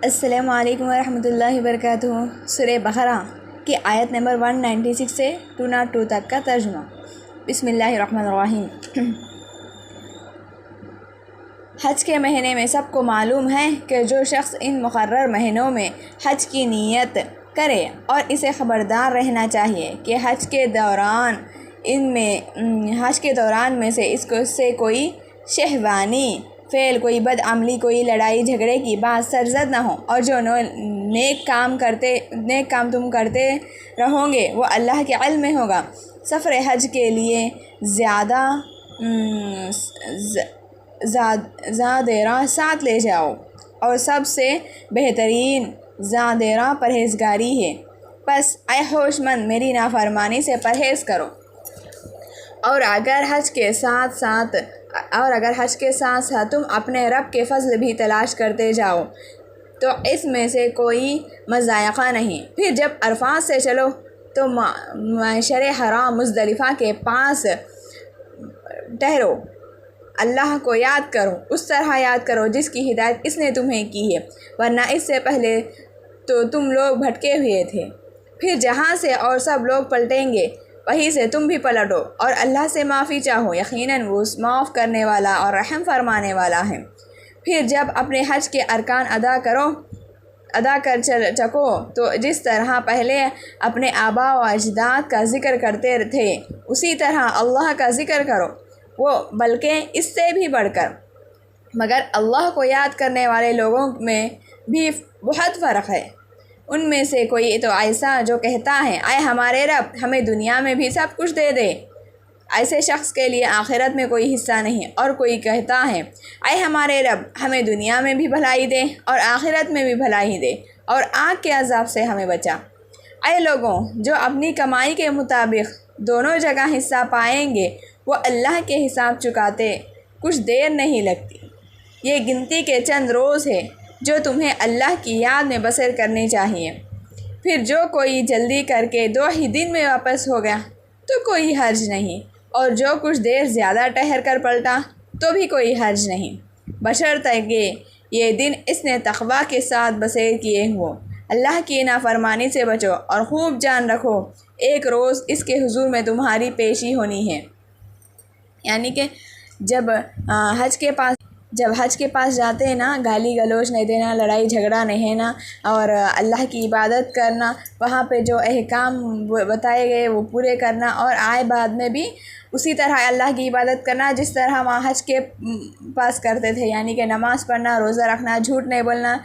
السلام علیکم ورحمۃ اللہ وبرکاتہ۔ سورہ بقرہ کی آیت نمبر 196 سے 202 تک کا ترجمہ۔ بسم اللہ الرحمن الرحیم۔ حج کے مہینے میں سب کو معلوم ہے کہ جو شخص ان مقرر مہینوں میں حج کی نیت کرے اور اسے خبردار رہنا چاہیے کہ حج کے دوران میں سے اس سے کوئی شہوانی فعل، کوئی بد عملی، کوئی لڑائی جھگڑے کی بات سرزد نہ ہو، اور جو نیک کام تم کرتے رہو گے وہ اللہ کے علم میں ہوگا۔ سفر حج کے لیے زادیرہ ساتھ لے جاؤ، اور سب سے بہترین زادیرہ پرہیزگاری ہے۔ پس اے ہوش مند، میری نافرمانی سے پرہیز کرو، اور اگر حج کے ساتھ ساتھ تم اپنے رب کے فضل بھی تلاش کرتے جاؤ تو اس میں سے کوئی مضائقہ نہیں۔ پھر جب عرفات سے چلو تو معشر حرام مزدلفہ کے پاس ٹھہرو، اللہ کو یاد کرو، اس طرح یاد کرو جس کی ہدایت اس نے تمہیں کی ہے، ورنہ اس سے پہلے تو تم لوگ بھٹکے ہوئے تھے۔ پھر جہاں سے اور سب لوگ پلٹیں گے وہیں سے تم بھی پلٹو، اور اللہ سے معافی چاہو، یقیناً وہ معاف کرنے والا اور رحم فرمانے والا ہے۔ پھر جب اپنے حج کے ارکان ادا کر چکو تو جس طرح پہلے اپنے آباء و اجداد کا ذکر کرتے تھے اسی طرح اللہ کا ذکر کرو، وہ بلکہ اس سے بھی بڑھ کر۔ مگر اللہ کو یاد کرنے والے لوگوں میں بھی بہت فرق ہے۔ ان میں سے کوئی تو ایسا جو کہتا ہے اے ہمارے رب، ہمیں دنیا میں بھی سب کچھ دے دے، ایسے شخص کے لیے آخرت میں کوئی حصہ نہیں۔ اور کوئی کہتا ہے اے ہمارے رب، ہمیں دنیا میں بھی بھلائی دے اور آخرت میں بھی بھلائی دے، اور آگ کے عذاب سے ہمیں بچا۔ اے لوگوں جو اپنی کمائی کے مطابق دونوں جگہ حصہ پائیں گے، وہ اللہ کے حساب چکاتے کچھ دیر نہیں لگتی۔ یہ گنتی کے چند روز ہے جو تمہیں اللہ کی یاد میں بسر کرنی چاہیے۔ پھر جو کوئی جلدی کر کے 2 ہی دن میں واپس ہو گیا تو کوئی حرج نہیں، اور جو کچھ دیر زیادہ ٹھہر کر پلٹا تو بھی کوئی حرج نہیں، بشرطے کہ یہ دن اس نے تقویٰ کے ساتھ بسر کیے ہو۔ اللہ کی نافرمانی سے بچو اور خوب جان رکھو ایک روز اس کے حضور میں تمہاری پیشی ہونی ہے، یعنی کہ جب حج کے پاس جاتے ہیں نا، گالی گلوچ نہیں دینا، لڑائی جھگڑا نہیں نا، اور اللہ کی عبادت کرنا، وہاں پہ جو احکام بتائے گئے وہ پورے کرنا، اور آئے بعد میں بھی اسی طرح اللہ کی عبادت کرنا جس طرح وہاں حج کے پاس کرتے تھے، یعنی کہ نماز پڑھنا، روزہ رکھنا، جھوٹ نہیں بولنا،